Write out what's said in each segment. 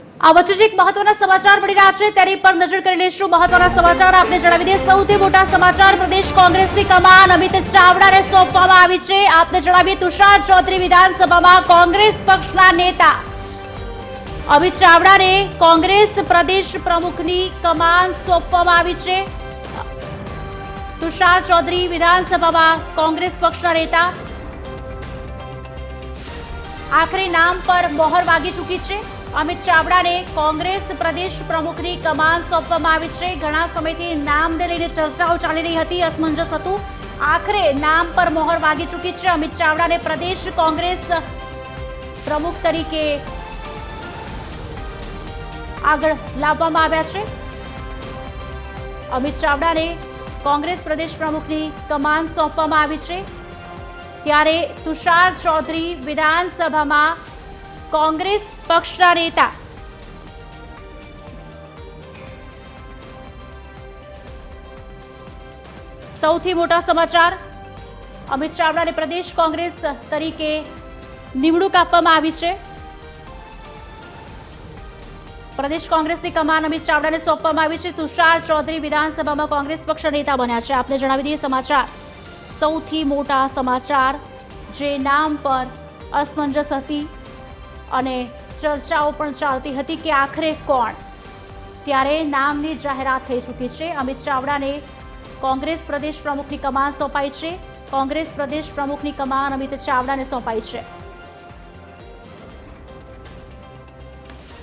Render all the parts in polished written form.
આ વચ્ચે જ એક મહત્વના સમાચાર મળી રહ્યા છે તેની પર નજર કરી લઈશું। મહત્વના સમાચાર આપને જણાવી દઈએ। સૌથી મોટા સમાચાર પ્રદેશ કોંગ્રેસની કમાન અમિત ચાવડાને સોંપવામાં આવી છે। આપને જણાવીએ તુષાર ચૌધરી વિધાનસભામાં કોંગ્રેસ પક્ષના નેતા અમિત ચાવડાને કોંગ્રેસ પ્રદેશ પ્રમુખની કમાન સોંપવામાં આવી છે। તુષાર ચૌધરી વિધાનસભામાં કોંગ્રેસ પક્ષના નેતા આખરે નામ પર મોહર વાગી ચૂકી છે। અમિત ચાવડાને કોંગ્રેસ પ્રદેશ પ્રમુખની કમાન સોંપવામાં આવી છે। ઘણા સમયથી નામને લઈને ચર્ચાઓ ચાલી રહી હતી, અસમંજસ હતું। આખરે નામ પર મોહર વાગી ચૂકી છે। અમિત ચાવડાને પ્રદેશ કોંગ્રેસ પ્રમુખ તરીકે આગળ લાવવામાં આવ્યા છે। અમિત ચાવડાને કોંગ્રેસ પ્રદેશ પ્રમુખની કમાન સોંપવામાં આવી છે। ત્યારે તુષાર ચૌધરી વિધાનસભામાં કોંગ્રેસ પક્ષના નેતા સૌથી મોટા સમાચાર અમિત ચાવડાને પ્રદેશ કોંગ્રેસ તરીકે નિમણૂક આપવામાં આવી છે। પ્રદેશ કોંગ્રેસની કમાન અમિત ચાવડાને સોંપવામાં આવી છે। તુષાર ચૌધરી વિધાનસભામાં કોંગ્રેસ પક્ષના નેતા બન્યા છે। આપને જણાવી દઈએ સમાચાર સૌથી મોટા સમાચાર જે નામ પર અસમંજસ હતી અને ચર્ચાઓ પણ ચાલતી હતી કે આખરે કોણ, ત્યારે નામની જાહેરાત થઈ ચૂકી છે। અમિત ચાવડાને કોંગ્રેસ પ્રદેશ પ્રમુખની કમાન સોંપાઈ છે। કોંગ્રેસ પ્રદેશ પ્રમુખની કમાન અમિત ચાવડાને સોંપાઈ છે।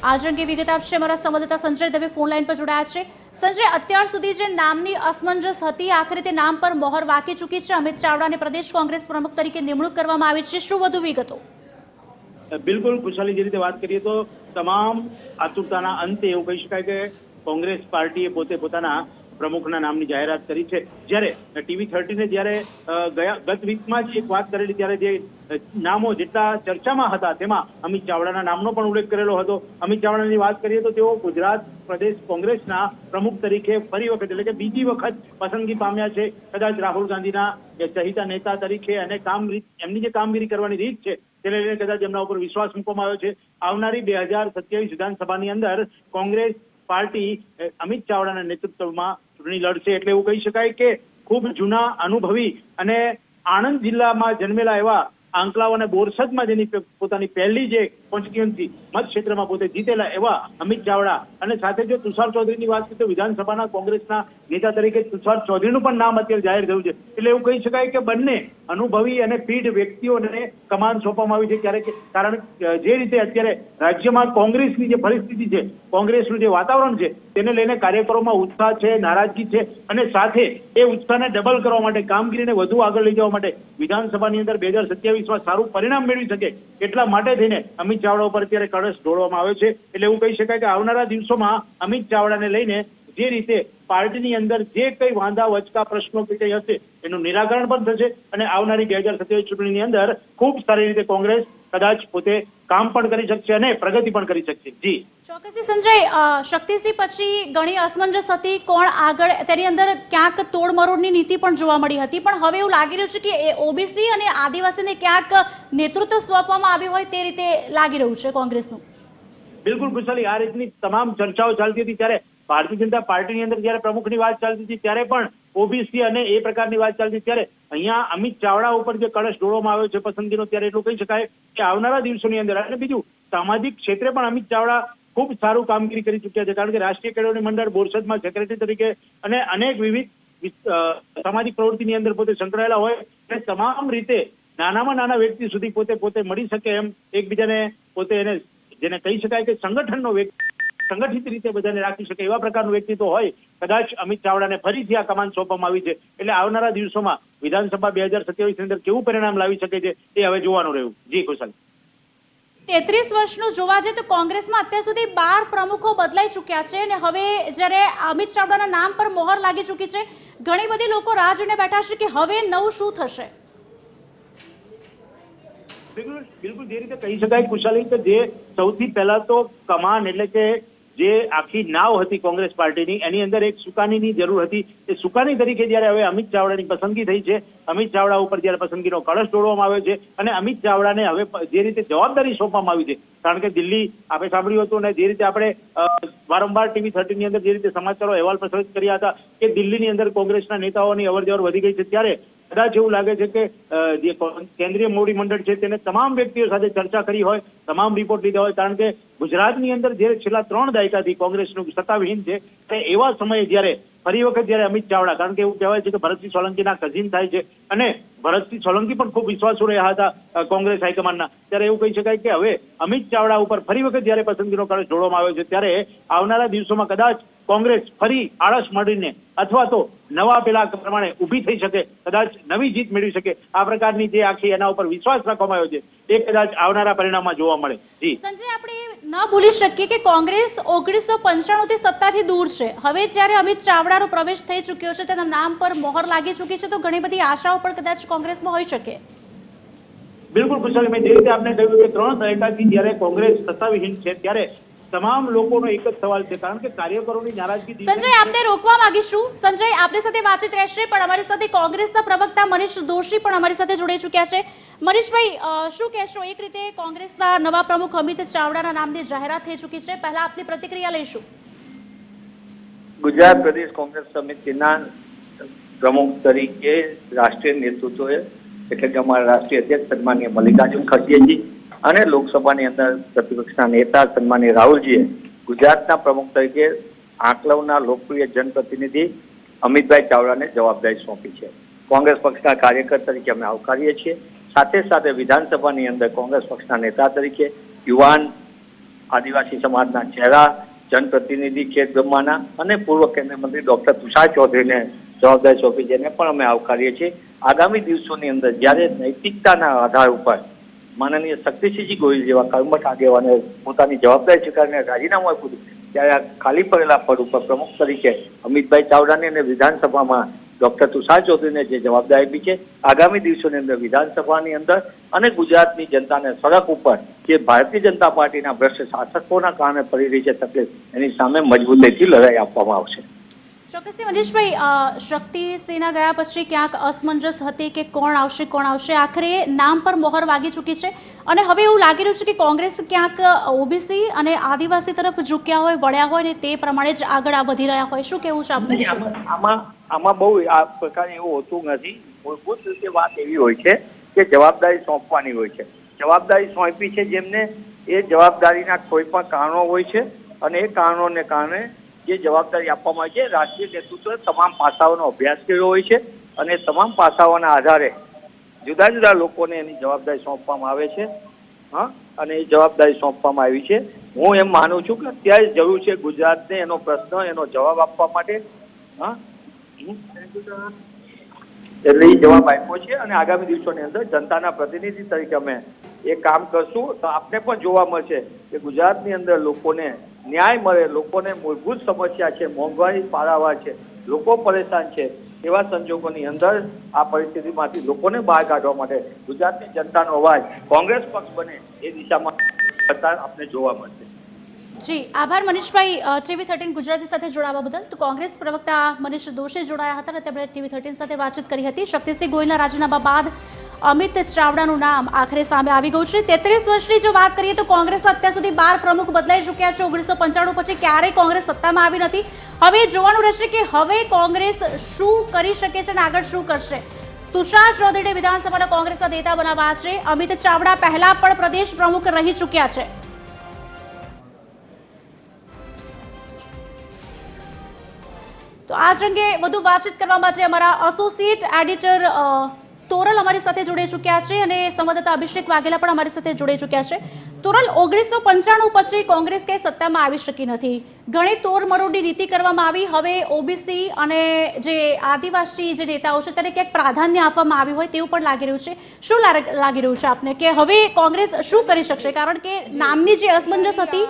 આજ અંગે વિગત આપશે અમારા સંવાદદાતા સંજય દવે ફોન લાઈન પર જોડાયા છે। સંજય, અત્યાર સુધી જે નામની અસમંજસ હતી આખરે તે નામ પર મોહર વાગી ચૂકી છે। અમિત ચાવડાને પ્રદેશ કોંગ્રેસ પ્રમુખ તરીકે નિમણૂક કરવામાં આવી છે। શું વધુ વિગતો? બિલકુલ ખુશાલી, જે રીતે વાત કરીએ તો તમામ આતુરતાના અંતે એવું કહી શકાય કે કોંગ્રેસ પાર્ટીએ પોતે પોતાના પ્રમુખના નામની જાહેરાત કરી છે। જ્યારે TV13 જ્યારે ગત વીકમાં જ એક વાત કરેલી ત્યારે જે નામો જેટલા ચર્ચામાં હતા તેમાં અમિત ચાવડાના નામનો પણ ઉલ્લેખ કરેલો હતો। અમિત ચાવડાની વાત કરીએ તો તેઓ ગુજરાત પ્રદેશ કોંગ્રેસના પ્રમુખ તરીકે ફરી વખત એટલે કે બીજી વખત પસંદગી પામ્યા છે। કદાચ રાહુલ ગાંધીના ચહિતા નેતા તરીકે અને એમની જે કામગીરી કરવાની રીત છે તેને લઈને કદાચ એમના ઉપર વિશ્વાસ મૂકવામાં આવ્યો છે। આવનારી 2027 વિધાનસભાની અંદર કોંગ્રેસ પાર્ટી અમિત ચાવડાના નેતૃત્વમાં ચૂંટણી લડશે। એટલે એવું કહી શકાય કે ખૂબ જૂના અનુભવી અને આણંદ જિલ્લામાં જન્મેલા એવા આંકલાવ અને બોરસદમાં જેની પોતાની પહેલી જે કોન્સ્ટિટ્યુઅન્સી મત ક્ષેત્રમાં પોતે જીતેલા એવા અમિત ચાવડા અને સાથે જો તુષાર ચૌધરીની વાત કરીએ તો વિધાનસભાના કોંગ્રેસના નેતા તરીકે તુષાર ચૌધરીનું પણ નામ અત્યારે જાહેર થયું છે। એટલે એવું કહી શકાય કે બંને અનુભવી અને પીઢ વ્યક્તિઓને કમાન સોંપવામાં આવી છે। કારણ જે રીતે અત્યારે રાજ્યમાં કોંગ્રેસની જે પરિસ્થિતિ છે, કોંગ્રેસનું જે વાતાવરણ છે તેને લઈને કાર્યકરોમાં ઉત્સાહ છે, નારાજગી છે અને સાથે એ ઉત્સાહને ડબલ કરવા માટે, કામગીરીને વધુ આગળ લઈ જવા માટે વિધાનસભાની અંદર 2027 સારું પરિણામ મેળવી શકે એટલા માટે થઈને અમિત ચાવડા ઉપર અત્યારે કળશ ઢોળવામાં આવ્યો છે। એટલે એવું કહી શકાય કે આવનારા દિવસોમાં અમિત ચાવડાને લઈને જે રીતે પાર્ટીની અંદર જે કઈ વાંધા વચકા પ્રશ્નો કે કઈ હશે એનું નિરાકરણ પણ થશે અને આવનારી 2027 ચૂંટણીની અંદર ખૂબ સારી રીતે કોંગ્રેસ કદાચ પોતે કામ પણ કરી શકશે અને પ્રગતિ પણ કરી શકશે। જી ચોક્કસથી સંજય, શક્તિસિંહ પછી ઘણી અસમંજસ હતી કોણ આગળ, તેની અંદર ક્યાંક તોડમરોડની નીતિ પણ જોવા મળી હતી, પણ હવે એવું લાગી રહ્યું છે કે ઓબીસી અને આદિવાસીને ક્યાંક નેતૃત્વ સોંપવામાં આવ્યું હોય તે રીતે લાગી રહ્યું છે કોંગ્રેસનું। બિલકુલ ખુશાલી, આ રીતની તમામ ચર્ચાઓ ચાલતી હતી ત્યારે ભારતીય જનતા પાર્ટીની અંદર જયારે પ્રમુખની વાત ચાલતી હતી ત્યારે પણ ઓબીસી અને એ પ્રકારની વાત ચાલતી ત્યારે અહીંયા અમિત ચાવડા ઉપર જે કળશ ઢોળવામાં આવ્યો છે પસંદગીનો, ત્યારે એટલું કહી શકાય કે આવનારા દિવસોની અંદર અને બીજું સામાજિક ક્ષેત્રે પણ અમિત ચાવડા ખૂબ સારું કામગીરી કરી ચૂક્યા છે। કારણ કે રાષ્ટ્રીય કેળવણી મંડળ બોરસદમાં સેક્રેટરી તરીકે અને અનેક વિવિધ સામાજિક પ્રવૃત્તિની અંદર પોતે સંકળાયેલા હોય અને તમામ રીતે નાનામાં નાના વ્યક્તિ સુધી પોતે મળી શકે એમ એકબીજાને પોતે એને જેને કહી શકાય કે સંગઠનનો વ્યક્તિ સંગઠિત રીતે બધાને રાખી શકે એવા પ્રકારનું વ્યક્તિત્વ હોય, કદાચ અમિત ચાવડાને ફરીથી આ કમાન સોંપવામાં આવી છે। એટલે આવનારા દિવસોમાં વિધાનસભા 2027 ની અંદર કેવું પરિણામ લાવી શકે છે એ હવે જોવાનું રહ્યું। જી ખુશાલ, 33 વર્ષનું જોવા જઈએ તો કોંગ્રેસમાં અત્યાર સુધી 12 પ્રમુખો બદલાઈ ચૂક્યા છે અને હવે જ્યારે અમિત ચાવડાના નામ પર મોહર લાગી ચૂકી છે, ઘણી બધી લોકો રાહ જોઈને બેઠા છે કે હવે નવું શું થશે। બિલકુલ જે રીતે કહી શકાય ખુશાલી કે જે સૌથી પહેલા તો કમાન એટલે કે જે આખી નાવ હતી કોંગ્રેસ પાર્ટીની એની અંદર એક સુકાનીની જરૂર હતી. એ સુકાની તરીકે જ્યારે હવે અમિત ચાવડાની પસંદગી થઈ છે, અમિત ચાવડા ઉપર જ્યારે પસંદગીનો કળશ ઢોળવામાં આવ્યો છે અને અમિત ચાવડાને હવે જે રીતે જવાબદારી સોંપવામાં આવી છે, કારણ કે દિલ્હી આપણે સાંભળ્યું હતું અને જે રીતે આપણે વારંવાર TV13 ની અંદર જે રીતે સમાચારો અહેવાલ પ્રસારિત કર્યા હતા કે દિલ્હીની અંદર કોંગ્રેસના નેતાઓની અવરજવર વધી ગઈ છે, ત્યારે કદાચ એવું લાગે છે કે જે કેન્દ્રીય મોવડી મંડળ છે તેને તમામ વ્યક્તિઓ સાથે ચર્ચા કરી હોય, તમામ રિપોર્ટ લીધા હોય, કારણ કે ગુજરાતની અંદર જે છેલ્લા 3 દાયકાથી કોંગ્રેસનું સત્તાવિહીન છે તે એવા સમયે જ્યારે ફરી વખત જ્યારે અમિત ચાવડા, કારણ કે એવું કહેવાય છે કે ભરતસિંહ સોલંકીના કઝિન થાય છે અને ભરતસિંહ સોલંકી પણ ખૂબ વિશ્વાસુ રહ્યા હતા કોંગ્રેસ હાઈકમાન્ડના, ત્યારે એવું કહી શકાય કે હવે અમિત ચાવડા ઉપર ફરી વખત જ્યારે પસંદગીનો કળશ ઢોળવામાં આવ્યો છે, ત્યારે આવનારા દિવસોમાં કદાચ કોંગ્રેસ ફરી આળસ મળીને અથવા તો નવા પેલા પ્રમાણે ઊભી થઈ શકે, કદાચ નવી જીત મેળવી શકે, આ પ્રકારની જે આખી એના ઉપર વિશ્વાસ રાખવામાં આવ્યો છે એ કદાચ આવનારા પરિણામમાં જોવા મળે. જી સંજય, આપણે ન ભૂલી શકીએ કે કોંગ્રેસ 1995 થી સત્તાથી દૂર છે. હવે જ્યારે અમિત ચાવડાનો પ્રવેશ થઈ ચૂક્યો છે, તેના નામ પર મોહર લાગી ચૂકી છે, તો ઘણી બધી આશાઓ પણ કદાચ કોંગ્રેસમાં હોઈ શકે. બિલકુલ કુશલ, મેં જે રીતે આપને કહ્યું કે 3 દાયકાથી જ્યારે કોંગ્રેસ સત્તાવિહીન છે ત્યારે તમામ લોકોનો એક જ સવાલ છે, કારણ કે કાર્યકરોની નારાજગી. સંજય, આપને રોકવા માંગીશું. સંજય, આપની સાથે વાતચીત રહેશે, પણ અમારી સાથે કોંગ્રેસના પ્રવક્તા મનીષ દોશી પણ અમારી સાથે જોડાઈ ચૂક્યા છે. મનીષભાઈ, શું કહેશો? એક રીતે કોંગ્રેસના નવા પ્રમુખ અમિત ચાવડાના નામની જાહેરાત થઈ ચૂકી છે, પહેલા આપની પ્રતિક્રિયા લઈશું. ગુજરાત પ્રદેશ કોંગ્રેસ સમિતિના પ્રમુખ તરીકે રાષ્ટ્રીય નેતૃત્વએ એટલે કે અમારા રાષ્ટ્રીય અધ્યક્ષ સન્માનીય મલ્લિકાર્જુન ખડગેજી અને લોકસભાની અંદર પ્રતિપક્ષના નેતા સન્માનીય રાહુલજીએ ગુજરાતના પ્રમુખ તરીકે આંકલવના લોકપ્રિય જનપ્રતિનિધિ અમિતભાઈ ચાવડાને જવાબદારી સોંપી છે. કોંગ્રેસ પક્ષના કાર્યકર તરીકે અમે આવકારીએ છીએ. સાથે સાથે વિધાનસભાની અંદર કોંગ્રેસ પક્ષના નેતા તરીકે યુવાન આદિવાસી સમાજના ચહેરા, જનપ્રતિનિધિ ખેત બ્રહ્માના અને પૂર્વ કેન્દ્રીય મંત્રી ડોક્ટર તુષાર ચૌધરીને જવાબદારી સોંપી છે, એને પણ અમે આવકારીએ છીએ. આગામી દિવસોની અંદર જ્યારે નૈતિકતાના આધાર ઉપર માનનીય શક્તિસિંહજી ગોહિલ જેવા કર્મઠ આગેવાને પોતાની જવાબદારી સ્વીકારીને રાજીનામું આપ્યું ત્યારે આ ખાલી પડેલા પદ ઉપર પ્રમુખ તરીકે અમિતભાઈ ચાવડાને અને વિધાનસભામાં ડોક્ટર તુષાર ચૌધરીને જે જવાબદારી આપી છે, આગામી દિવસોની અંદર વિધાનસભાની અંદર અને ગુજરાતની જનતાને સડક ઉપર જે ભારતીય જનતા પાર્ટીના ભ્રષ્ટ શાસકોના કારણે પડી રહી છે તકલીફ, એની સામે મજબૂતીથી લડાઈ આપવામાં આવશે. ચોક્કસથી મનીષભાઈ, શક્તિસિંહના ગયા પછી ક્યાંક અસમંજસ હતી કે કોણ આવશે, આખરે નામ પર મોહર વાગી ચૂકી છે અને હવે એવું લાગી રહ્યું છે કે કોંગ્રેસ ક્યાંક ઓબીસી અને આદિવાસી તરફ ઝૂક્યા હોય, વળ્યા હોય ને તે પ્રમાણે જ આગળ વધી રહ્યા હોય. શું કેવું છે આપનું? આમાં બહુ આ પ્રકારે એવું હોતું નથી. મૂળભૂત રીતે વાત એવી હોય છે કે જવાબદારી સોંપવાની હોય છે. જવાબદારી સોંપી છે જેમને, એ જવાબદારીના કોઈ પણ કારણો હોય છે અને એ કારણોને કારણે જે જવાબદારી આપવામાં આવી છે, રાષ્ટ્રીય નેતૃત્વએ તમામ પાસાઓનો અભ્યાસ કર્યો હોય છે અને તમામ પાસાઓના આધારે જુદા જુદા લોકોને એની જવાબદારી સોંપવામાં આવે છે. અને એ જવાબદારી સોંપવામાં આવી છે. હું એમ માનું છું કે અત્યારે જરૂર છે ગુજરાતને એનો પ્રશ્ન, એનો જવાબ આપવા માટે. એટલે એ જવાબ આપ્યો છે અને આગામી દિવસોની અંદર જનતાના પ્રતિનિધિ તરીકે અમે એ કામ કરશું તો આપને પણ જોવા મળશે કે ગુજરાતની અંદર લોકોને ન્યાય મળે, લોકોને મૂળભૂત સમસ્યા છે, મોંઘવારી પારાવાર છે, લોકો પરેશાન છે, એવા સંજોગોની અંદર આ પરિસ્થિતિમાંથી લોકોને બહાર કાઢવા માટે ગુજરાતની જનતાનો અવાજ કોંગ્રેસ પક્ષ બને એ દિશામાં આપને જોવા મળશે. જી આભાર મનીષભાઈ, TV13 ગુજરાતી સાથે જોડાવા બદલ. તો કોંગ્રેસ પ્રવક્તા મનીષ દોશી જોડાયા હતા અને તેમણે TV13 સાથે વાતચીત કરી હતી. શક્તિસિંહ ગોહિલના રાજીનામા બાદ અમિત ચાવડાનું નામ આખરે સામે આવી ગયું છે. 33 વર્ષની જો વાત કરીએ તો કોંગ્રેસના અત્યાર સુધી 12 પ્રમુખ બદલાઈ ચૂક્યા છે. 1995 પછી ક્યારેય કોંગ્રેસ સત્તામાં આવી નથી. હવે જોવાનું રહેશે કે હવે કોંગ્રેસ શું કરી શકે છે અને આગળ શું કરશે. તુષાર ચૌધરીને વિધાનસભાના કોંગ્રેસના નેતા બનાવ્યા છે. અમિત ચાવડા પહેલા પણ પ્રદેશ પ્રમુખ રહી ચૂક્યા છે. તો આ અંગે વધુ વાતચીત કરવા માટે અમારા એસોસિએટ એડિટર તોરલ અમારી સાથે જોડાઈ ચૂક્યા છે અને સંવાદદાતા અભિષેક વાઘેલા પણ અમારી સાથે જોડાઈ ચૂક્યા છે. તોરલ, 1995 પછી કોંગ્રેસ કઈ સત્તામાં આવી શકી નથી. ઘણી તોડમરોડની નીતિ કરવામાં આવી. હવે ઓબીસી અને જે આદિવાસી જે નેતાઓ છે તેને ક્યાંક પ્રાધાન્ય આપવામાં આવ્યું હોય તેવું પણ લાગી રહ્યું છે. શું લાગી રહ્યું છે આપને કે હવે કોંગ્રેસ શું કરી શકશે? કારણ કે નામની જે અસમંજસ હતી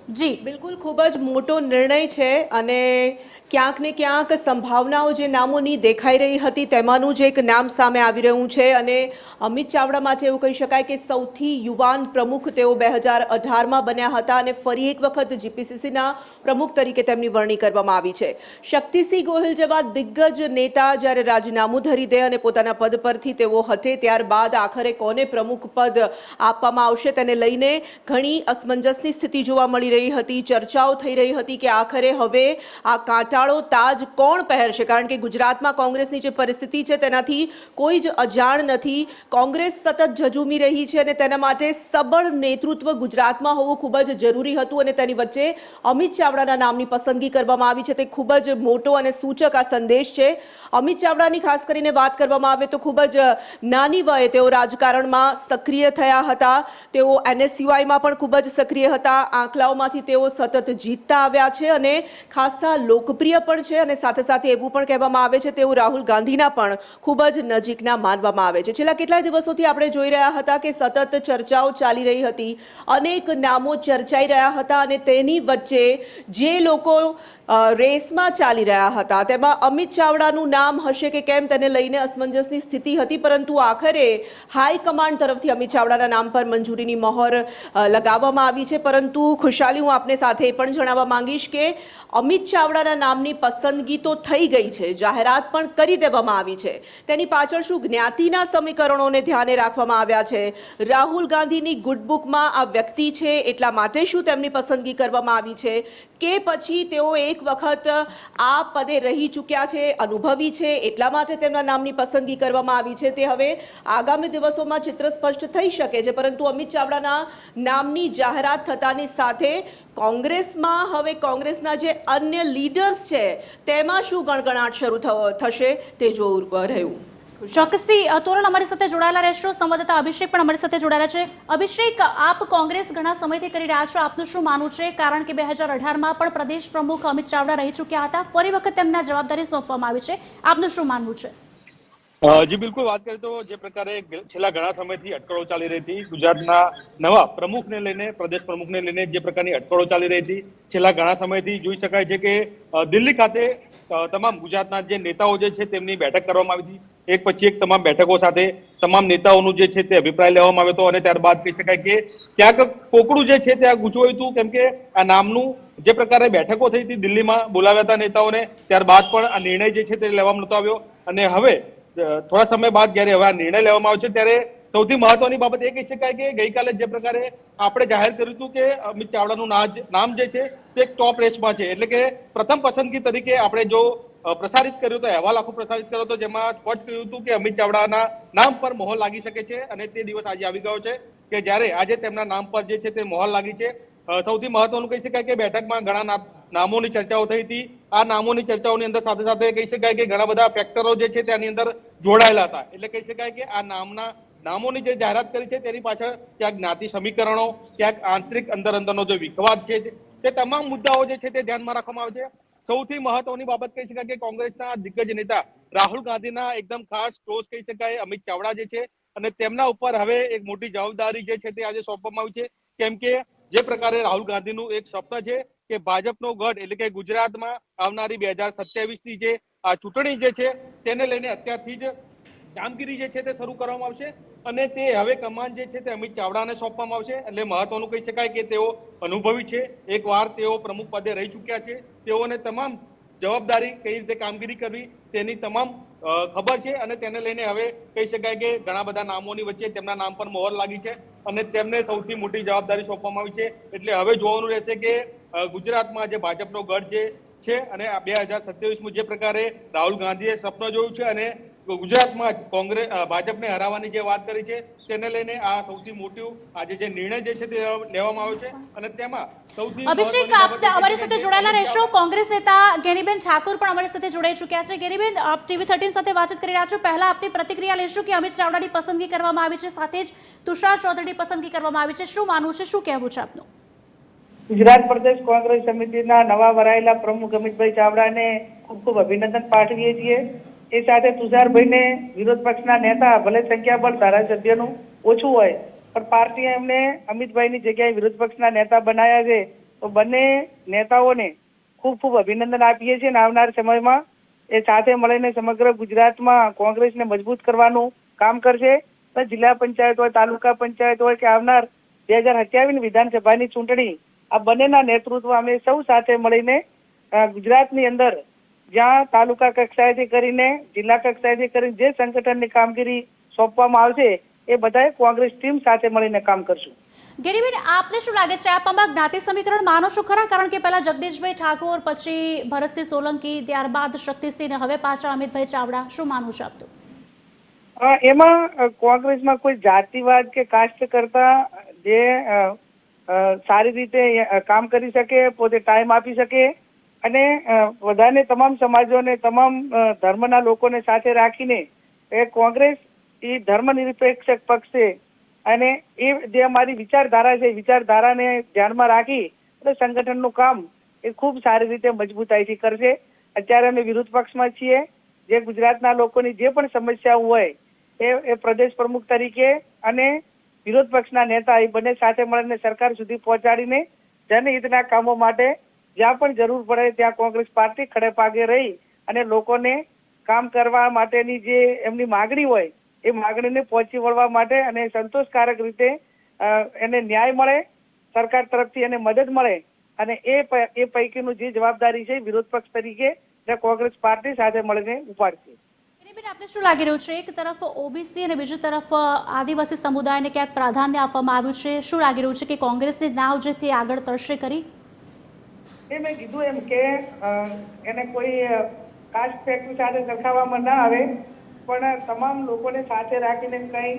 જી બિલકુલ ખૂબ જ મોટો નિર્ણય છે અને ક્યાંક ને ક્યાંક સંભાવનાઓ જે નામોની દેખાઈ રહી હતી તેમાંનું જ એક નામ સામે આવી રહ્યું છે અને અમિત ચાવડા માટે એવું કહી શકાય કે સૌથી યુવાન પ્રમુખ તેઓ 2018માં બન્યા હતા અને ફરી એક વખત જીપીસીસીના પ્રમુખ તરીકે તેમની વરણી કરવામાં આવી છે. શક્તિસિંહ ગોહિલ જેવા દિગ્ગજ નેતા જ્યારે રાજીનામું ધરી દે અને પોતાના પદ પરથી તેઓ હટે ત્યારબાદ આખરે કોને પ્રમુખ પદ આપવામાં આવશે તેને લઈને ઘણી અસમંજસની સ્થિતિ જોવા મળી રહી હતી. ચર્ચાઓ થઈ રહી હતી કે આખરે હવે આ કાંટાળો તાજ કોણ પહેરશે, કારણ કે ગુજરાતમાં કોંગ્રેસની જે પરિસ્થિતિ છે તેનાથી કોઈ જ અજાણ નથી. કોંગ્રેસ સતત ઝઝૂમી રહી છે અને તેના માટે સબળ નેતૃત્વ ગુજરાતમાં હોવું ખૂબ જ જરૂરી હતું અને તેની વચ્ચે અમિત ચાવડાના નામની પસંદગી કરવામાં આવી છે. તે ખૂબ જ મોટો અને સૂચક આ સંદેશ છે. અમિત ચાવડાની ખાસ કરીને વાત કરવામાં આવે તો ખૂબ જ નાની વયે તેઓ રાજકારણમાં સક્રિય થયા હતા. તેઓ NSUIમાં પણ ખૂબ જ સક્રિય હતા. આંકલાઓમાંથી તેઓ સતત જીતતા આવ્યા છે અને ખાસા લોકપ્રિય પણ છે અને સાથે સાથે એવું પણ કહેવામાં આવે છે તેઓ રાહુલ ગાંધીના પણ ખૂબ જ નજીકના માનવામાં આવે છે. છેલ્લા કેટલાય દિવસોથી આપણે જોઈ રહ્યા હતા કે સતત ચર્ચાઓ ચાલી રહી હતી, અનેક નામો ચર્ચાઈ રહ્યા હતા અને તેની વચ્ચે જે લોકો રેસમાં ચાલી રહ્યા હતા તેમાં અમિત ચાવડાનું નામ હશે કે કેમ તેને લઈને અસમંજસની સ્થિતિ હતી, પરંતુ આખરે હાઈકમાન્ડ તરફથી અમિત ચાવડાના નામ પર મંજૂરીની મહોર લગાવવામાં આવી છે. પરંતુ ખુશાલી, હું આપને સાથે એ પણ જણાવવા માંગીશ કે અમિત ચાવડાના નામની પસંદગી તો થઈ ગઈ છે, જાહેરાત પણ કરી દેવામાં આવી છે. તેની પાછળ શું જ્ઞાતિના સમીકરણોને ધ્યાને રાખવામાં આવ્યા છે? રાહુલ ગાંધીની ગુડબુકમાં આ વ્યક્તિ છે એટલા માટે શું તેમની પસંદગી કરવામાં આવી છે કે પછી તેઓ એક વખત આ પદે રહી ચૂક્યા છે, અનુભવી છે એટલા માટે તેમના નામની પસંદગી કરવામાં આવી છે? તે હવે આગામી દિવસોમાં ચિત્ર સ્પષ્ટ થઈ શકે છે. પરંતુ અમિત ચાવડાના નામની જાહેરાત થતાની સાથે કોંગ્રેસમાં હવે કોંગ્રેસના જે અન્ય લીડર્સ છે તેમાં શું ગણગણાટ શરૂ થશે તે જોવું રહ્યું. ચોક્કસથી તોરણ અમારી સાથે જોડાયેલા રહેશો. સંવાદદાતા અભિષેક પણ અમારી સાથે જોડાયેલા છે. અભિષેક, આપ કોંગ્રેસ ઘણા સમયથી કરી રહ્યા છો, આપનું શું માનવું છે? કારણ કે 2018માં પણ પ્રદેશ પ્રમુખ અમિત ચાવડા રહી ચૂક્યા હતા, ફરી વખત તેમને જવાબદારી સોંપવામાં આવી છે, આપનું શું માનવું છે? જી બિલકુલ, વાત કરીએ તો જે પ્રકારે છેલ્લા ઘણા સમયથી અટકળો ચાલી રહી હતી ગુજરાતના નવા પ્રમુખને લઈને, પ્રદેશ પ્રમુખને લઈને જે પ્રકારની અટકળો ચાલી રહી હતી છેલ્લા ઘણા સમયથી જોઈ શકાય છે કે દિલ્હી ખાતે તમામ ગુજરાતના જે નેતાઓ જે છે તેમની બેઠક કરવામાં આવી હતી. એક પછી એક તમામ બેઠકો સાથે તમામ નેતાઓનું જે છે તે અભિપ્રાય લેવામાં આવ્યો હતો અને ત્યારબાદ કહી શકાય કે ક્યાંક કોકડું જે છે ત્યાં ગૂંચવાયું હતું, કેમ કે આ નામનું જે પ્રકારે બેઠકો થઈ હતી દિલ્હીમાં બોલાવ્યા હતા નેતાઓને, ત્યારબાદ પણ આ નિર્ણય જે છે તે લેવામાં નહોતો આવ્યો. અને હવે થોડા સમય બાદ જ્યારે હવે આ નિર્ણય લેવામાં આવ્યો છે ત્યારે સૌથી મહત્વની બાબત એ કહી શકાય કે ગઈકાલે જે પ્રકારે આપણે જાહેર કર્યું હતું કે અમિત ચાવડાનું નામ જે છે તે ટોપ રેસમાં છે, એટલે કે પ્રથમ પસંદગી તરીકે આપણે જો પ્રસારિત કર્યો હતો, અહેવાલ આખો પ્રસારિત કર્યો હતો જેમાં સ્પષ્ટ કહ્યું હતું કે અમિત ચાવડાના નામ પર મોહર લાગી શકે છે અને તે દિવસ આજે આવી ગયો છે કે જ્યારે આજે તેમના નામ પર જે છે તે મોહર લાગી છે. સૌથી મહત્વનું કહી શકાય કે બેઠકમાં ઘણા નામોની ચર્ચાઓ થઈ હતી. આ નામોની ચર્ચાઓની અંદર સાથે સાથે કહી શકાય કે ઘણા બધા ફેક્ટરો જે છે તેની અંદર જોડાયેલા હતા. એટલે કહી શકાય કે આ નામોની જે જાહેરાત કરી છે તેની પાછળ ક્યાંક જ્ઞાતિ સમીકરણો, ક્યાંક આંતરિક અંદરનો જે વિખવાદ છે તે તમામ મુદ્દાઓ જે છે તે ધ્યાનમાં રાખવામાં આવે છે. સૌથી મહત્વની બાબત કહી શકાય કે કોંગ્રેસના દિગ્ગજ નેતા રાહુલ ગાંધીના એકદમ ખાસ ક્લોઝ કહી શકાય અમિત ચાવડા જે છે અને તેમના ઉપર હવે એક મોટી જવાબદારી જે છે તે આજે સોંપવામાં આવી છે. કેમ કે જે પ્રકારે રાહુલ ગાંધીનું એક સ્વપ્ન છે કે ભાજપનો ગઢ એટલે કે ગુજરાતમાં આવનારી 2027ની જે આ ચૂંટણી જે છે તેને લઈને અત્યારથી જ કામગીરી જે છે તે શરૂ કરવામાં આવશે અને તે હવે કમાન જે છે તે અમિત ચાવડાને સોંપવામાં આવશે. એટલે મહત્વનું કહી શકાય કે તેઓ અનુભવી છે, એકવાર તેઓ પ્રમુખ પદે રહી ચૂક્યા છે, તેઓને તમામ જવાબદારી કઈ રીતે કામગીરી કરવી તેની તમામ ખબર છે અને તેને લઈને હવે કહી શકાય કે ઘણા બધા નામોની વચ્ચે તેમના નામ પર મોહર લાગી છે અને તેમને સૌથી મોટી જવાબદારી સોંપવામાં આવી છે. એટલે હવે જોવાનું રહેશે કે ગુજરાતમાં જે ભાજપનો ગઢ જે છે અને 2027માં જે પ્રકારે રાહુલ ગાંધીએ સપનું જોયું છે અને ગુજરાતમાં કોંગ્રેસ ભાજપને હરાવવાની જે વાત કરી છે તેને લઈને આ સૌથી મોટું આજે જે નિર્ણય જે છે તે લેવામાં આવ્યો છે અને તેમાં સૌથી અભિષેક, આપ અમારી સાથે જોડાયેલા રહેશો. કોંગ્રેસ નેતા ગેનીબેન ઠાકોર પણ અમારી સાથે જોડાઈ ચૂક્યા છે. ગેનીબેન, આપ TV13 સાથે વાતચીત કરી રહ્યા છો. પહેલા આપની પ્રતિક્રિયા લેશું કે અમિત ચાવડાની પસંદગી કરવામાં આવી છે, સાથે જ તુષાર ચૌધરીની પસંદગી કરવામાં આવી છે, શું માનવું છે, શું કહેવું છે આપનું? ગુજરાત પ્રદેશ કોંગ્રેસ સમિતિના નવા વરાયેલા પ્રમુખ અમિતભાઈ ચાવડાને ખૂબ ખૂબ અભિનંદન પાઠવીએ છીએ. એ સાથે તુષારભાઈને વિરોધ પક્ષના નેતા, ભલે સંખ્યાબળ ધારાસભ્યનું ઓછું હોય પણ પાર્ટીએ એમને અમિતભાઈની જગ્યાએ વિરોધ પક્ષના નેતા બનાવ્યા છે તો બંને નેતાઓને ખૂબ ખૂબ અભિનંદન આપીએ છીએ અને આવનાર સમયમાં એ સાથે મળીને સમગ્ર ગુજરાતમાં કોંગ્રેસને મજબૂત કરવાનું કામ કરશે. તો જિલ્લા પંચાયત હોય, તાલુકા પંચાયત હોય કે આવનાર 2027 વિધાનસભાની ચૂંટણી આ બંનેના નેતૃત્વ અમે સૌ સાથે મળીને ગુજરાતની અંદર જ્યાં તાલુકા કક્ષાએથી કરીને જિલ્લા કક્ષાએથી કરીને જે સંગઠનની કામગીરી સોંપવામાં આવશે એ બધાએ કોંગ્રેસ ટીમ સાથે મળીને કામ કરશું. ગેરીબેન, આપને શું લાગે છે, આપ આમાં જ્ઞાતિ સમીકરણ માનો છો ખરા? કારણ કે પહેલા જગદીશભાઈ ઠાકોર, પછી ભરતસિંહ સોલંકી, ત્યારબાદ શક્તિસિંહ ને હવે પાછા અમિતભાઈ ચાવડા, શું માનવું છે આપતું? એમાં કોંગ્રેસમાં કોઈ જાતિવાદ કે કાસ્ટ કરતા જે સારી રીતે કામ કરી શકે, પોતે ટાઈમ આપી શકે અને બધાને તમામ સમાજોને તમામ ધર્મના લોકોને સાથે રાખીને એ કોંગ્રેસ એ ધર્મનિરપેક્ષ પક્ષ છે અને એ જે અમારી વિચારધારા છે વિચારધારાને ધ્યાનમાં રાખી અને સંગઠનનું કામ એ ખૂબ સારી રીતે મજબૂતાઈથી કરશે. અત્યારે અમે વિરોધ પક્ષમાં છીએ. જે ગુજરાતના લોકોની જે પણ સમસ્યાઓ હોય એ પ્રદેશ પ્રમુખ તરીકે અને વિરોધ પક્ષના નેતા એ બંને સાથે મળીને સરકાર સુધી પહોંચાડીને જનહિતના કામો માટે જ્યાં પણ જરૂર પડે ત્યાં કોંગ્રેસ પાર્ટી ખડે પાગે રહી અને લોકોને કામ કરવા માટેની જે એમની માગણી હોય એ માગણીને પહોંચી વળવા માટે અને સંતોષકારક રીતે એને ન્યાય મળે, સરકાર તરફથી એને મદદ મળે અને એ પૈકીનું જે જવાબદારી છે વિરોધ પક્ષ તરીકે કોંગ્રેસ પાર્ટી સાથે મળીને ઉપાડશે. આપને શું લાગી રહ્યું છે, એક તરફ ઓબીસી અને બીજી તરફ આદિવાસી સમુદાયને ક્યાંક પ્રાધાન્ય આપવામાં આવ્યું છે, શું લાગી રહ્યું છે કે કોંગ્રેસની નાવ જે તે આગળ તરશે કરી? એ મેં કીધું એમ કે એને કોઈ કાસ્ટ ફેક્ટર સાથે સરખાવવામાં ના આવે પણ તમામ લોકોને સાથે રાખીને કંઈ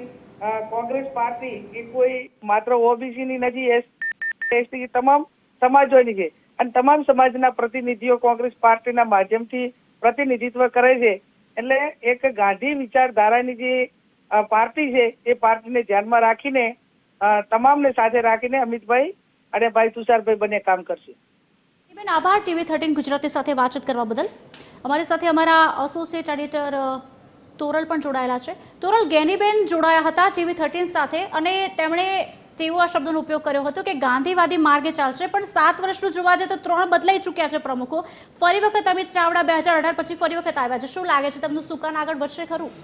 કોંગ્રેસ પાર્ટી એ કોઈ માત્ર ઓબીસીની નથી, એસટી તમામ સમાજોની છે અને તમામ સમાજના પ્રતિનિધિઓ કોંગ્રેસ પાર્ટીના માધ્યમથી પ્રતિનિધિત્વ કરે છે. એટલે એક ગાંધી વિચારધારાની જે પાર્ટી છે એ પાર્ટીને ધ્યાનમાં રાખીને તમામને સાથે રાખીને અમિતભાઈ અને ભાઈ તુષારભાઈ બંને કામ કરશે. બેન, આભાર TV13 ગુજરાતી સાથે વાતચીત કરવા બદલ. અમારી સાથે અમારા એસોસિએટ એડિટર તોરલ પણ જોડાયેલા છે. તોરલ, ગેનીબેન જોડાયા હતા TV13 સાથે અને તેમણે તેવો આ શબ્દનો ઉપયોગ કર્યો હતો કે ગાંધીવાદી માર્ગે ચાલશે, પણ 7 વર્ષનું જોવા જાય તો 3 બદલાઈ ચૂક્યા છે પ્રમુખો. ફરી વખત અમિત ચાવડા 2018 પછી ફરી વખત આવ્યા છે. શું લાગે છે, તેમનું સુકાન આગળ વધશે ખરું?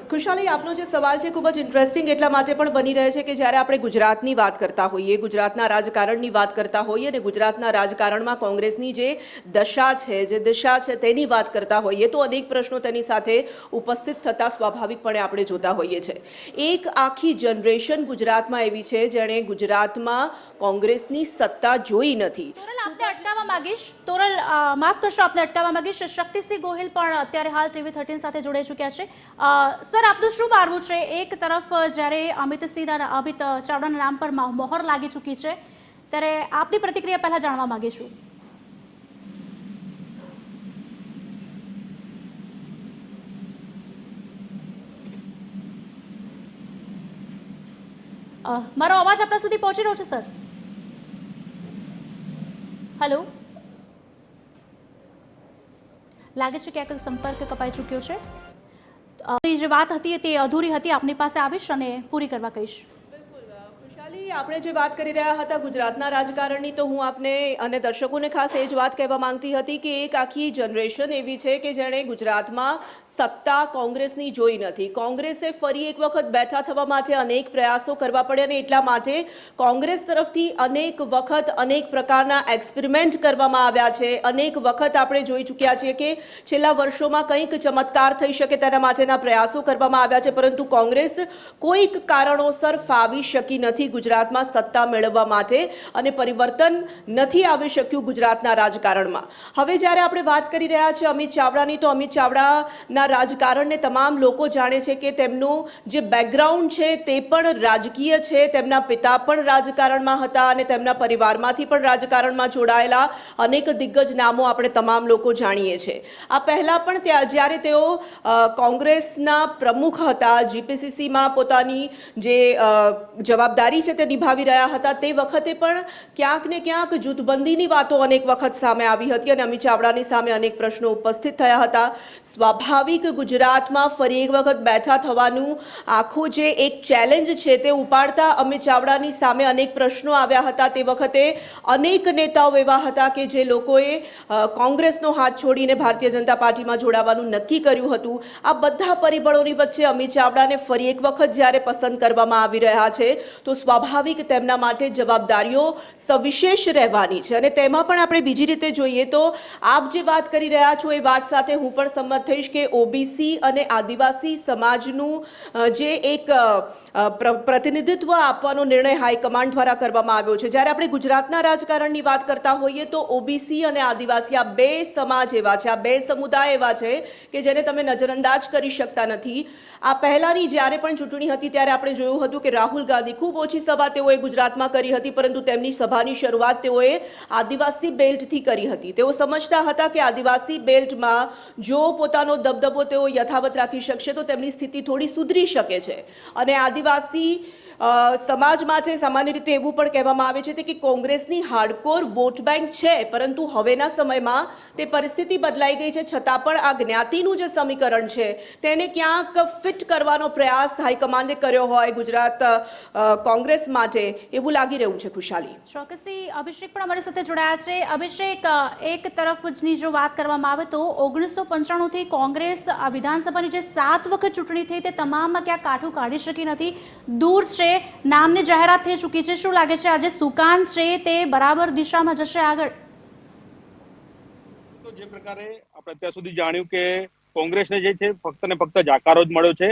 ખુશાલી, આપનો જે સવાલ છે ખૂબ જ ઇન્ટરેસ્ટિંગ એટલા માટે પણ બની રહે છે કે જ્યારે આપણે ગુજરાતની વાત કરતા હોઈએ, ગુજરાતના રાજકારણની વાત કરતા હોઈએ અને ગુજરાતના રાજકારણમાં કોંગ્રેસની જે દશા છે, જે દિશા છે તેની વાત કરતા હોઈએ તો અનેક પ્રશ્નો તેની સાથે ઉપસ્થિત થતા સ્વાભાવિકપણે આપણે જોતા હોઈએ છીએ. એક આખી જનરેશન ગુજરાતમાં એવી છે જેણે ગુજરાતમાં કોંગ્રેસની સત્તા જોઈ નથી. તોરલ, આપને અટકાવવા માંગીશ. તોરલ, માફ કરશો, આપને અટકાવવા માંગીશ. શક્તિસિંહ ગોહિલ પણ અત્યારે હાલ TV13 સાથે જોડાઈ ચૂક્યા છે. સર, આપનું શું માનવું છે? એક તરફ જ્યારે અમિત ચાવડાના નામ પર મોહર લાગી ચૂકી છે ત્યારે આપની પ્રતિક્રિયા પહેલા જાણવા માંગીશું. મારો અવાજ આપણા સુધી પહોંચી રહ્યો છે સર? હેલો, લાગે છે ક્યાંક સંપર્ક કપાઈ ચૂક્યો છે. જે વાત હતી તે અધૂરી હતી, આપની પાસે આવીશ અને પૂરી કરવા કહીશ. ખુશાલી, આપણે જે વાત કરી રહ્યા હતા ગુજરાતના રાજકારણની, તો હું આપને અને દર્શકોને ખાસ એ જ વાત કહેવા માંગતી હતી કે એક આખી જનરેશન એવી છે કે જેણે ગુજરાતમાં સત્તા કોંગ્રેસની જોઈ નથી. કોંગ્રેસે ફરી એક વખત બેઠા થવા માટે અનેક પ્રયાસો કરવા પડ્યા અને એટલા માટે કોંગ્રેસ તરફથી અનેક વખત અનેક પ્રકારના એક્સપેરિમેન્ટ કરવામાં આવ્યા છે. અનેક વખત આપણે જોઈ ચૂક્યા છીએ કે છેલ્લા વર્ષોમાં કંઈક ચમત્કાર થઈ શકે તેના માટેના પ્રયાસો કરવામાં આવ્યા છે, પરંતુ કોંગ્રેસ કોઈક કારણોસર ફાવી શકી નથી ગુજરાતમાં સત્તા મેળવવા માટે અને પરિવર્તન નથી આવી શક્યું ગુજરાતના રાજકારણમાં. હવે જ્યારે આપણે વાત કરી રહ્યા છીએ અમિત ચાવડાની, તો અમિત ચાવડાના રાજકારણને તમામ લોકો જાણે છે કે તેમનું જે બેકગ્રાઉન્ડ છે તે પણ રાજકીય છે. તેમના પિતા પણ રાજકારણમાં હતા અને તેમના પરિવારમાંથી પણ રાજકારણમાં જોડાયેલા અનેક દિગ્ગજ નામો આપણે તમામ લોકો જાણીએ છીએ. આ પહેલાં પણ જ્યારે તેઓ કોંગ્રેસના પ્રમુખ હતા, જીપીસીસીમાં પોતાની જે જવાબદારી છે તે નિભાવી રહ્યા હતા તે વખતે પણ ક્યાંક ને ક્યાંક જૂથબંધીની વાતો અનેક વખત સામે આવી હતી અને અમિત ચાવડાની સામે અનેક પ્રશ્નો ઉપસ્થિત થયા હતા. સ્વાભાવિક ગુજરાતમાં ફરી એક વખત બેઠા થવાનું આખું જે એક ચેલેન્જ છે તે ઉપાડતા અમિત ચાવડાની સામે અનેક પ્રશ્નો આવ્યા હતા. તે વખતે અનેક નેતાઓ એવા હતા કે જે લોકોએ કોંગ્રેસનો હાથ છોડીને ભારતીય જનતા પાર્ટીમાં જોડાવાનું નક્કી કર્યું હતું. આ બધા પરિબળોની વચ્ચે અમિત ચાવડાને ફરી એક વખત જ્યારે પસંદ કરવામાં આવી રહ્યા છે તો સ્વાભાવિક તેમના માટે જવાબદારીઓ સવિશેષ રહેવાની છે અને તેમાં પણ આપણે બીજી રીતે જોઈએ તો આપ જે વાત કરી રહ્યા છો એ વાત સાથે હું પણ સંમત થઈશ કે ઓબીસી અને આદિવાસી સમાજનું જે એક પ્રતિનિધિત્વ આપવાનો નિર્ણય હાઈકમાન્ડ દ્વારા કરવામાં આવ્યો છે. જ્યારે આપણે ગુજરાતના રાજકારણની વાત કરતા હોઈએ તો ઓબીસી અને આદિવાસી આ બે સમાજ એવા છે, આ બે સમુદાય એવા છે કે જેને તમે નજરઅંદાજ કરી શકતા નથી. આ પહેલાની જ્યારે પણ ચૂંટણી હતી ત્યારે આપણે જોયું હતું કે રાહુલ ગાંધી ખૂબ ઓછી સભા તેઓએ ગુજરાતમાં કરી હતી, પરંતુ તેમની સભાની શરૂઆત તેઓએ આદિવાસી બેલ્ટથી કરી હતી. તેઓ સમજતા હતા કે આદિવાસી બેલ્ટમાં જો પોતાનો દબદબો તેઓ યથાવત રાખી શકશે તો તેમની સ્થિતિ થોડી સુધરી શકે છે. અને આદિવાસી સમાજ માટે સામાન્ય રીતે એવું પણ કહેવામાં આવે છે કે કોંગ્રેસની હાર્ડકોર વોટ બેંક છે, પરંતુ હવેના સમયમાં તે પરિસ્થિતિ બદલાઈ ગઈ છે. છતાં પણ આ જ્ઞાતિનું જે સમીકરણ છે તેને ક્યાંક ફિટ કરવાનો પ્રયાસ હાઈકમાન્ડે કર્યો હોય ગુજરાત કોંગ્રેસ માટે એવું લાગી રહ્યું છે. ખુશાલી, ચોક્કસથી અભિષેક પણ અમારી સાથે જોડાયા છે. અભિષેક, એક તરફની જો વાત કરવામાં આવે તો 1995થી કોંગ્રેસ વિધાનસભાની જે 7 વખત ચૂંટણી થઈ તે તમામમાં ક્યાંક કાઠું કાઢી શકી નથી. દૂર છે, નામની જાહેરાત થઈ ચૂકી છે. શું લાગે છે આજે સુકાન છે તે બરાબર દિશામાં જશે આગળ? તો જે પ્રકારે આપણે અત્યાર સુધી જાણ્યું કે કોંગ્રેસને જે છે ફક્ત ને ફક્ત જાકારો જ મળ્યો છે.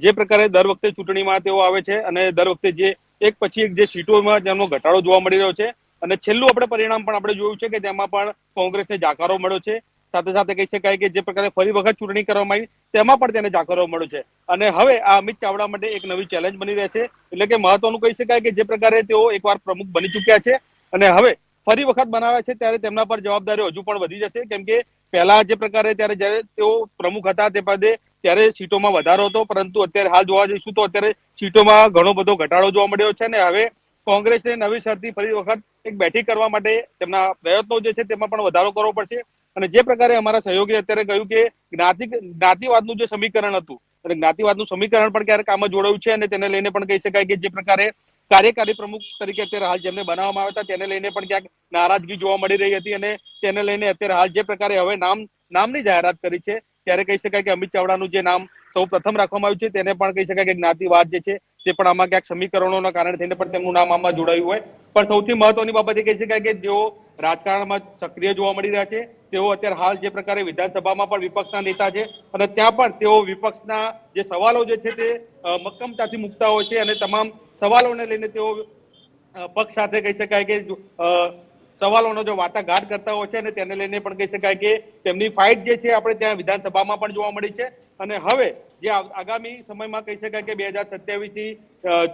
જે પ્રકારે દર વખતે ચૂંટણીમાં તેઓ આવે છે અને દર વખતે જે એક પછી એક જે સીટોમાં જેમનો ઘટાડો જોવા મળી રહ્યો છે અને છેલ્લું આપણે પરિણામ પણ આપણે જોયું છે કે તેમાં પણ કોંગ્રેસને જાકારો મળ્યો છે. સાથે સાથે કહી શકાય કે જે પ્રકારે ફરી વખત ચૂંટણી કરવામાં આવી તેમાં પણ તેને જાકારો મળ્યો છે. અને હવે આ અમિત ચાવડા માટે એક નવી ચેલેન્જ બની રહેશે. એટલે કે મહત્વનું કહી શકાય કે જે પ્રકારે તેઓ એકવાર પ્રમુખ બની ચૂક્યા છે અને હવે ફરી વખત બનાવ્યા છે ત્યારે તેમના પર જવાબદારીઓ હજુ પણ વધી જશે. કેમ કે પહેલા જે પ્રકારે ત્યારે જ્યારે તેઓ પ્રમુખ હતા તે પદે ત્યારે સીટોમાં વધારો હતો, પરંતુ અત્યારે હાલ જોવા જઈશું તો અત્યારે સીટોમાં ઘણો બધો ઘટાડો જોવા મળ્યો છે અને હવે કોંગ્રેસને નવી શરતી ફરી વખત એક બેઠી કરવા માટે તેમના પ્રયત્નો જે છે તેમાં પણ વધારો કરવો પડશે. અને જે પ્રકારે અમારા સહયોગી અત્યારે કહ્યું કે જ્ઞાતિવાદનું જે સમીકરણ હતું અને જ્ઞાતિવાદનું સમીકરણ પણ ક્યારેક આમાં જોડાયું છે અને તેને લઈને પણ કહી શકાય કે જે પ્રકારે કાર્યકારી પ્રમુખ તરીકે અત્યારે હાલ જેમને બનાવવામાં આવ્યા હતા તેને લઈને પણ ક્યાંક નારાજગી જોવા મળી રહી હતી અને તેને લઈને અત્યારે હાલ જે પ્રકારે હવે નામની જાહેરાત કરી છે ત્યારે કહી શકાય કે અમિત ચાવડાનું જે નામ સૌ પ્રથમ રાખવામાં આવ્યું છે તેને પણ કહી શકાય કે જ્ઞાતિવાદ જે છે તે પણ આમાં ક્યાંક સમીકરણોના કારણે થઈને પણ તેમનું નામ આમાં જોડાયું હોય. પણ સૌથી મહત્વની બાબત એ કહી શકાય કે જેઓ રાજકારણમાં સક્રિય જોવા મળી રહ્યા છે તેઓ અત્યારે હાલ જે પ્રકારે વિધાનસભામાં પણ વિપક્ષના નેતા છે અને ત્યાં પણ તેઓ વિપક્ષના જે સવાલો જે છે તે મક્કમતાથી મૂકતા હોય છે અને તમામ સવાલોને લઈને તેઓ પક્ષ સાથે કહી શકાય કે સવાલોનો જો વાટાઘાટ કરતા હોય છે અને તેને લઈને પણ કહી શકાય કે તેમની ફાઇટ જે છે આપણે ત્યાં વિધાનસભામાં પણ જોવા મળી છે. અને હવે જે આગામી સમયમાં કહી શકાય કે 2027થી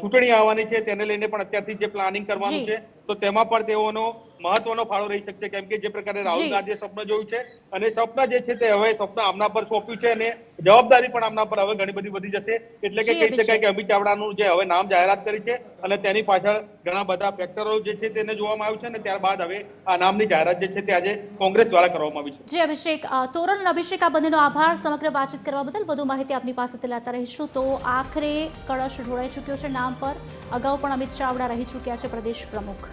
ચૂંટણી આવવાની છે તેને લઈને પણ અત્યારથી જે પ્લાનિંગ કરવાનું છે તો તેમાં પણ તેઓનો મહત્વનો ફાળો રહી શકશે. કેમ કે જે પ્રકારે રાહુલ ગાંધીએ સ્વપ્ન જોયું છે અને સ્વપ્ન જે છે તે હવે સ્વપ્ન આમના પર સોંપ્યું છે અને જવાબદારી પણ આમના પર હવે ઘણી બધી વધી જશે. એટલે કે કહી શકાય કે અમિત ચાવડાનું જે હવે નામ જાહેરાત કરી છે અને તેની પાછળ ઘણા બધા ફેક્ટરો જે છે તેને જોવામાં આવ્યું છે અને ત્યારબાદ હવે આ નામની જાહેરાત જે છે તે આજે કોંગ્રેસ દ્વારા કરવામાં આવી છે. જી અભિષેક, તોરલ અને અભિષેક આ બંનેનો આભાર સમગ્ર વાતચીત કરવા બદલ. વધુ માહિતી આપની પાસેથી લેતા રહીશું. તો આખરે કળશ ઢોળાઈ ચૂક્યો છે નામ પર. અગાઉ પણ અમિત ચાવડા રહી ચૂક્યા છે પ્રદેશ પ્રમુખ.